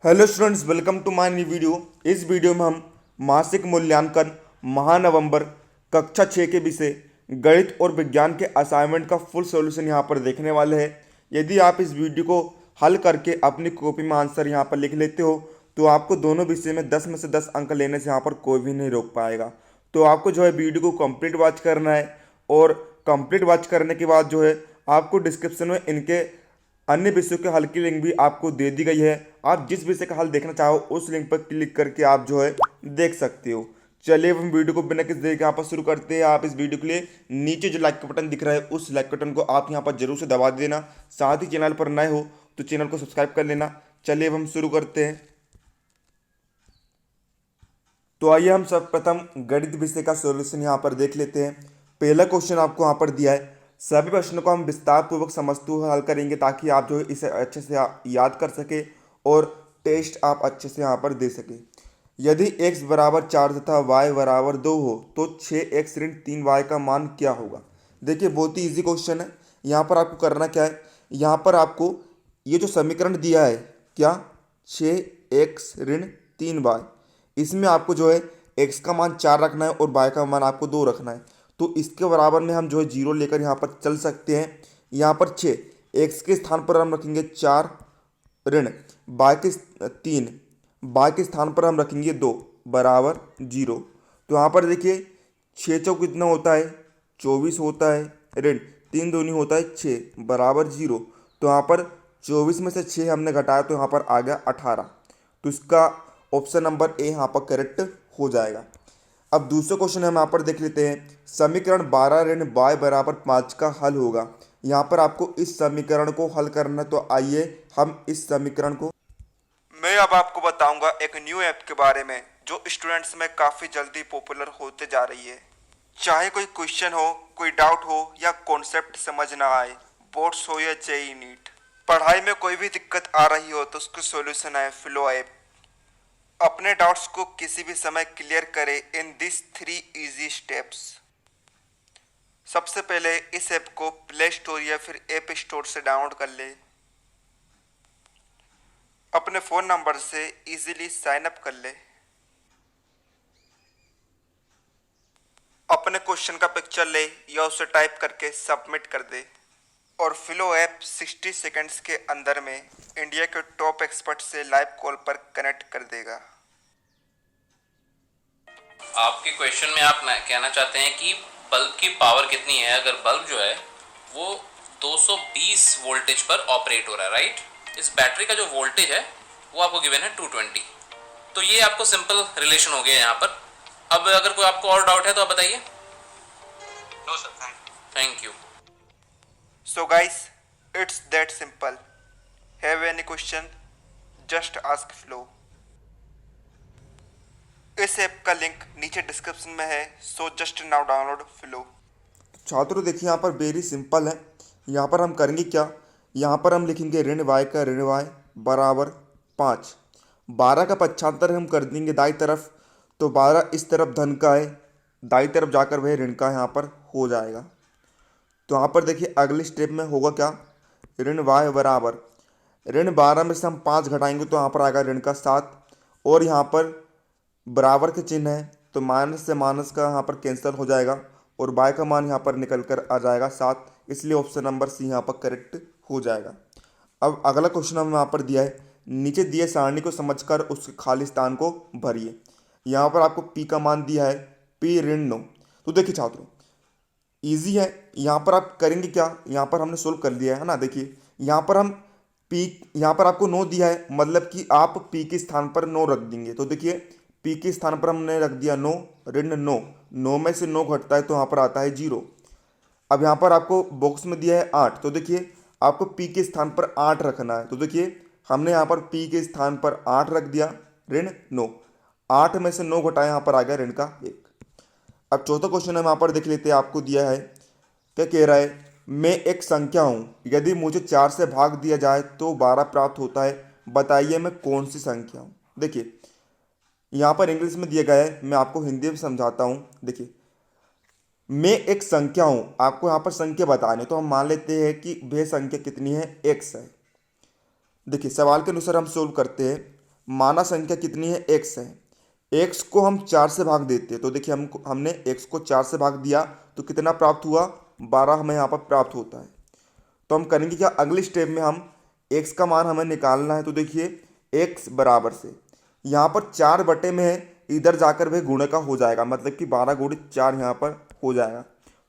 Hello students, welcome to my new video. इस video में हम मासिक मूल्यांकन महानवंबर कक्षा 6 के विषय गणित और विज्ञान के असाइनमेंट का फुल सॉल्यूशन यहाँ पर देखने वाले हैं। यदि आप इस वीडियो को हल करके अपनी कॉपी में आंसर यहाँ पर लिख लेते हो तो आपको दोनों विषय में 10 में से 10 अंक लेने से यहाँ पर कोई भी नहीं रोक पाएगा। तो आपको जो है वीडियो को कंप्लीट वॉच करना है और कंप्लीट वॉच करने के बाद जो है आपको डिस्क्रिप्शन में इनके अन्य विषयों के हल की लिंक भी आपको दे दी गई है। आप जिस विषय का हल देखना चाहो उस लिंक पर क्लिक करके आप जो है देख सकते हो। चलिए अब हम वीडियो को बिना किसी देरी के यहाँ पर शुरू करते हैं। आप इस वीडियो के लिए नीचे जो लाइक का बटन दिख रहा है उस लाइक बटन को आप यहाँ पर जरूर से दबा देना। साथ ही चैनल पर नए हो तो चैनल को सब्सक्राइब कर लेना। चलिए अब हम शुरू करते हैं। तो आइए हम सर्वप्रथम गणित विषय का सॉल्यूशन यहाँ पर देख लेते हैं। पहला क्वेश्चन आपको यहाँ पर दिया है। सभी प्रश्नों को हम विस्तार पूर्वक समझते हुए हल करेंगे ताकि आप जो है इसे अच्छे से याद कर सके और टेस्ट आप अच्छे से यहाँ पर दे सके। यदि x बराबर 4 तथा y बराबर 2 हो तो 6x ऋण 3y का मान क्या होगा। देखिए बहुत ही इजी क्वेश्चन है। यहाँ पर आपको करना क्या है, यहाँ पर आपको ये जो समीकरण दिया है क्या 6x ऋण 3y, इसमें आपको जो है x का मान 4 रखना है और y का मान आपको 2 रखना है। तो इसके बराबर में हम जो है जीरो लेकर यहाँ पर चल सकते हैं। यहाँ पर 6 x के स्थान पर हम रखेंगे 4 ऋण y के 3 y के स्थान पर हम रखेंगे 2 बराबर 0। तो यहाँ पर देखिए 6 चौक कितना होता है 24 होता है, ऋण 3 दूनी होता है 6 बराबर 0। तो यहाँ पर 24 में से 6 हमने घटाया तो यहाँ पर आ गया 18। तो इसका ऑप्शन नंबर ए यहाँ पर करेक्ट हो जाएगा। अब दूसरा क्वेश्चन हम यहाँ पर देख लेते हैं। समीकरण 12 ऋण y बराबर 5 का हल होगा। यहाँ पर आपको इस समीकरण को हल करना, तो आइए हम इस समीकरण को मैं अब आपको बताऊंगा एक न्यू ऐप के बारे में जो स्टूडेंट्स में काफ़ी जल्दी पॉपुलर होते जा रही है। चाहे कोई क्वेश्चन हो, कोई डाउट हो या कॉन्सेप्ट समझ ना आए, बोर्ड्स हो या जेईई नीट, पढ़ाई में कोई भी दिक्कत आ रही हो तो उसका सॉल्यूशन है फ्लो ऐप। अपने डाउट्स को किसी भी समय क्लियर करें इन दिस 3 इजी स्टेप्स। सबसे पहले इस ऐप को प्ले स्टोर या फिर ऐप स्टोर से डाउनलोड कर ले। अपने फ़ोन नंबर से इजीली साइन अप कर ले। अपने क्वेश्चन का पिक्चर ले या उसे टाइप करके सबमिट कर दे और फ्लो ऐप 60 सेकंड्स के अंदर में इंडिया के टॉप एक्सपर्ट से लाइव कॉल पर कनेक्ट कर देगा। आपके क्वेश्चन में आप कहना चाहते हैं कि बल्ब की पावर कितनी है अगर बल्ब जो है वो 220 वोल्टेज पर ऑपरेट हो रहा है, राइट। इस बैटरी का जो वोल्टेज है वो आपको गिवन है 220। तो ये आपको सिंपल रिलेशन हो गया यहाँ पर। अब अगर कोई आपको और डाउट है तो आप बताइए। No sir, thank you. So guys, it's that simple. Have any question? Just ask Flo. इस ऐप का लिंक नीचे डिस्क्रिप्शन में है, so just now download flow. छात्रों देखिए यहाँ पर वेरी सिंपल है। यहाँ पर हम करेंगे क्या, यहाँ पर हम लिखेंगे ऋण y का ऋण y बराबर 5। 12 का पक्षांतर हम कर देंगे दाई तरफ, तो 12 इस तरफ धन का है, दाई तरफ जाकर वह ऋण का यहाँ पर हो जाएगा। तो यहाँ पर देखिए अगले स्टेप में होगा क्या, ऋण y बराबर ऋण 12 में से हम 5 घटाएंगे तो यहाँ पर आएगा ऋण का 7 और यहाँ पर बराबर के चिन्ह है तो माइनस से माइनस का यहाँ पर कैंसिल हो जाएगा और y का मान यहाँ पर निकल कर आ जाएगा 7। इसलिए ऑप्शन नंबर सी यहाँ पर करेक्ट हो जाएगा। अब अगला क्वेश्चन हमें यहाँ पर दिया है, नीचे दिए सारणी को समझकर उसके खाली स्थान को भरिए। यहाँ पर आपको p का मान दिया है p ऋण 9। तो देखिए छात्रों ईजी है। यहाँ पर आप करेंगे क्या, यहाँ पर हमने सोल्व कर लिया है ना। देखिए यहाँ पर हम p, यहाँ पर आपको 9 दिया है, मतलब कि आप p के स्थान पर 9 रख देंगे। तो देखिए p के स्थान पर हमने रख दिया 9 ऋण 9। 9 में से 9 घटता है तो यहाँ पर आता है 0। अब यहाँ पर आपको बॉक्स में दिया है 8, तो देखिए आपको p के स्थान पर 8 रखना है। तो देखिए हमने यहाँ पर p के स्थान पर 8 रख दिया ऋण 9। 8 में से 9 घटाया, यहाँ पर आ गया ऋण का 1। अब चौथा क्वेश्चन हम यहाँ पर देख लेते हैं। आपको दिया है क्या कह रहा है, मैं एक संख्या हूँ, यदि मुझे 4 से भाग दिया जाए तो 12 प्राप्त होता है, बताइए मैं कौन सी संख्या हूँ। देखिए यहाँ पर इंग्लिश में दिया गया है, मैं आपको हिंदी में समझाता हूँ। देखिए मैं एक संख्या हूँ, आपको यहाँ पर संख्या बताने, तो हम मान लेते हैं कि वह संख्या कितनी है, x है। देखिए सवाल के अनुसार हम सोल्व करते हैं। माना संख्या कितनी है, x है। x को हम 4 से भाग देते हैं, तो देखिए हमने x को 4 से भाग दिया तो कितना प्राप्त हुआ, 12 हमें यहाँ पर प्राप्त होता है। तो हम करेंगे क्या, अगले स्टेप में हम x का मान हमें निकालना है। तो देखिए x बराबर से यहाँ पर 4 बटे में है, इधर जाकर वह गुणे का हो जाएगा, मतलब कि 12 गुणित 4 यहाँ पर हो जाएगा।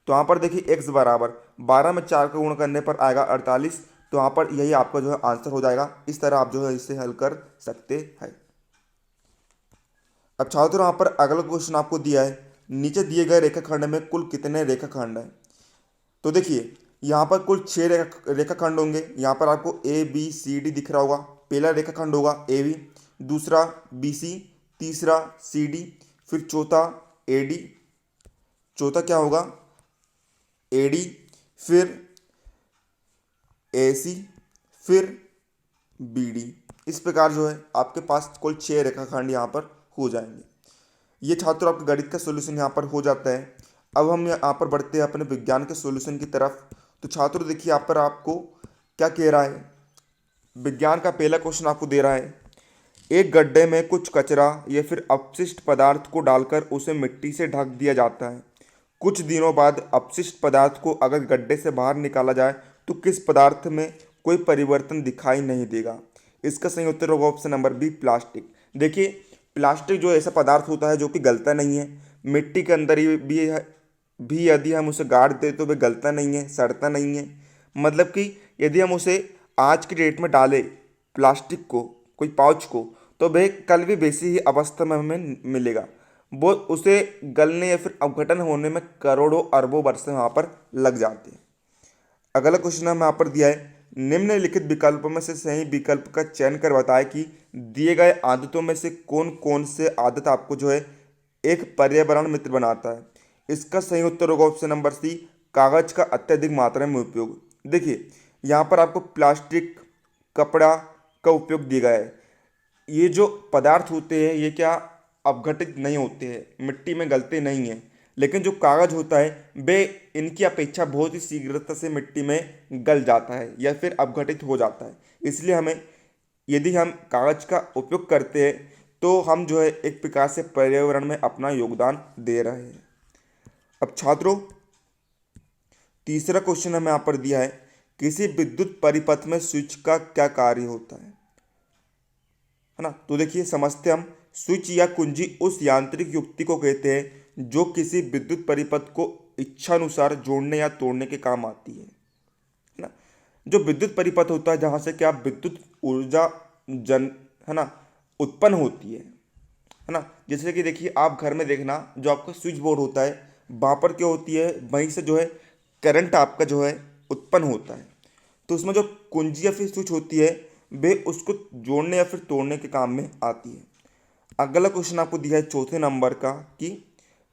तो यहाँ पर देखिए x बराबर 12 में 4 का गुण करने पर आएगा 48। तो यहाँ पर यही आपका जो है आंसर हो जाएगा। इस तरह आप जो है इसे हल कर सकते हैं। अब छात्रों यहाँ पर अगला क्वेश्चन आपको दिया है, नीचे दिए गए रेखाखंड में कुल कितने रेखाखंड हैं। तो देखिए यहाँ पर कुल 6 रेखाखंड होंगे। यहाँ पर आपको ए बी सी डी दिख रहा होगा। पहला रेखाखंड होगा ए बी, दूसरा बी सी, तीसरा सी डी, फिर चौथा ए डी, चौथा क्या होगा ए डी, फिर ए सी, फिर बी डी। इस प्रकार जो है आपके पास कुल 6 रेखाखंड यहाँ पर हो जाएंगे। ये छात्रों आपके गणित का सॉल्यूशन यहाँ पर हो जाता है। अब हम यहाँ पर बढ़ते हैं अपने विज्ञान के सॉल्यूशन की तरफ। तो छात्रों देखिए यहाँ पर आपको क्या कह रहा है, विज्ञान का पहला क्वेश्चन आपको दे रहा है, एक गड्ढे में कुछ कचरा या फिर अपशिष्ट पदार्थ को डालकर उसे मिट्टी से ढक दिया जाता है। कुछ दिनों बाद अपशिष्ट पदार्थ को अगर गड्ढे से बाहर निकाला जाए तो किस पदार्थ में कोई परिवर्तन दिखाई नहीं देगा। इसका सही उत्तर होगा ऑप्शन नंबर बी, प्लास्टिक। देखिए प्लास्टिक जो ऐसा पदार्थ होता है जो कि गलता नहीं है, मिट्टी के अंदर ही भी यदि हम उसे गाड़ दे तो वह गलता नहीं है, सड़ता नहीं है। मतलब कि यदि हम उसे आज की डेट में डालें प्लास्टिक को, कोई पाउच को, तो वह कल भी वैसी ही अवस्था में हमें मिलेगा। वो उसे गलने या फिर अपघटन होने में करोड़ों अरबों वर्ष वहाँ पर लग जाते हैं। अगला क्वेश्चन हमें यहाँ पर दिया है, निम्नलिखित विकल्पों में से सही विकल्प का चयन कर बताएं कि दिए गए आदतों में से कौन कौन से आदत आपको जो है एक पर्यावरण मित्र बनाता है। इसका सही उत्तर होगा ऑप्शन नंबर सी, कागज का अत्यधिक मात्रा में उपयोग। देखिए यहाँ पर आपको प्लास्टिक, कपड़ा का उपयोग दिया गया है। ये जो पदार्थ होते हैं ये क्या अपघटित नहीं होते हैं, मिट्टी में गलते नहीं हैं, लेकिन जो कागज होता है वे इनकी अपेक्षा बहुत ही शीघ्रता से मिट्टी में गल जाता है या फिर अपघटित हो जाता है। इसलिए हमें, यदि हम कागज का उपयोग करते हैं तो हम जो है एक प्रकार से पर्यावरण में अपना योगदान दे रहे हैं। अब छात्रों तीसरा क्वेश्चन हमें यहाँ पर दिया है, किसी विद्युत परिपथ में स्विच का क्या कार्य होता है ना। तो देखिए समझते हम, स्विच या कुंजी उस यांत्रिक युक्ति को कहते हैं जो किसी विद्युत परिपथ को इच्छानुसार जोड़ने या तोड़ने के काम आती है ना। जो विद्युत परिपथ होता है जहाँ से क्या विद्युत ऊर्जा है ना उत्पन्न होती है ना। जैसे कि देखिए आप घर में देखना, जो आपका स्विच बोर्ड होता है वहाँ पर क्या होती है, वहीं से जो है करंट आपका जो है उत्पन्न होता है। तो उसमें जो कुंजी या फिर स्विच होती है वे उसको जोड़ने या फिर तोड़ने के काम में आती है। अगला क्वेश्चन आपको दिया है चौथे नंबर का कि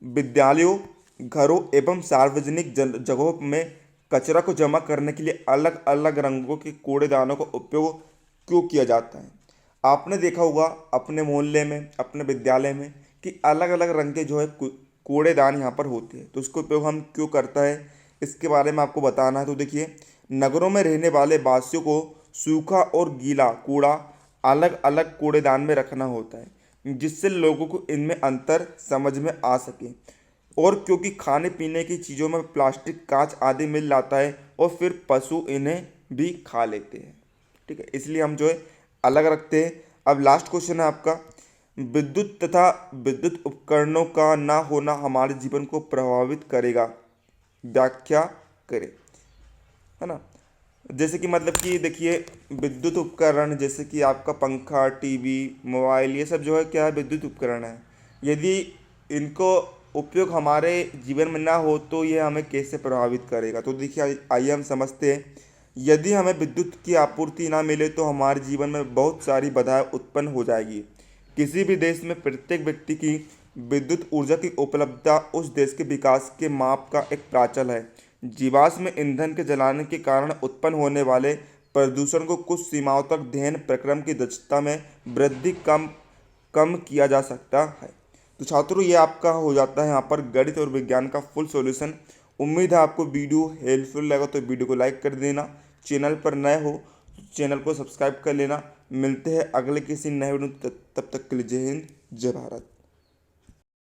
विद्यालयों, घरों एवं सार्वजनिक जगहों में कचरा को जमा करने के लिए अलग अलग रंगों के कूड़ेदानों का उपयोग क्यों किया जाता है। आपने देखा होगा अपने मोहल्ले में, अपने विद्यालय में कि अलग अलग रंग के जो है कूड़ेदान यहाँ पर होते हैं। तो उसका उपयोग हम क्यों करता है, इसके बारे में आपको बताना है। तो देखिए नगरों में रहने वाले वासियों को सूखा और गीला कूड़ा अलग अलग कूड़ेदान में रखना होता है, जिससे लोगों को इनमें अंतर समझ में आ सके। और क्योंकि खाने पीने की चीज़ों में प्लास्टिक, कांच आदि मिल जाता है और फिर पशु इन्हें भी खा लेते हैं, ठीक है, इसलिए हम जो है अलग रखते हैं। अब लास्ट क्वेश्चन है आपका, विद्युत तथा विद्युत उपकरणों का ना होना हमारे जीवन को प्रभावित करेगा, व्याख्या करें, है ना। जैसे कि मतलब कि देखिए विद्युत उपकरण जैसे कि आपका पंखा, टीवी, मोबाइल, ये सब जो है क्या है, विद्युत उपकरण है। यदि इनको उपयोग हमारे जीवन में ना हो तो ये हमें कैसे प्रभावित करेगा। तो देखिए आइए हम समझते हैं। यदि हमें विद्युत की आपूर्ति ना मिले तो हमारे जीवन में बहुत सारी बाधाएं उत्पन्न हो जाएगी। किसी भी देश में प्रत्येक व्यक्ति की विद्युत ऊर्जा की उपलब्धता उस देश के विकास के माप का एक प्राचल है। जीवाश्म ईंधन के जलाने के कारण उत्पन्न होने वाले प्रदूषण को कुछ सीमाओं तक दहन प्रक्रम की दक्षता में वृद्धि कम किया जा सकता है। तो छात्रों ये आपका हो जाता है यहाँ पर गणित और विज्ञान का फुल सॉल्यूशन। उम्मीद है आपको वीडियो हेल्पफुल लगा तो वीडियो को लाइक कर देना। चैनल पर नए हो तो चैनल को सब्सक्राइब कर लेना। मिलते हैं अगले किसी नए वीडियो में। तब तक के लिए जय हिंद जय भारत।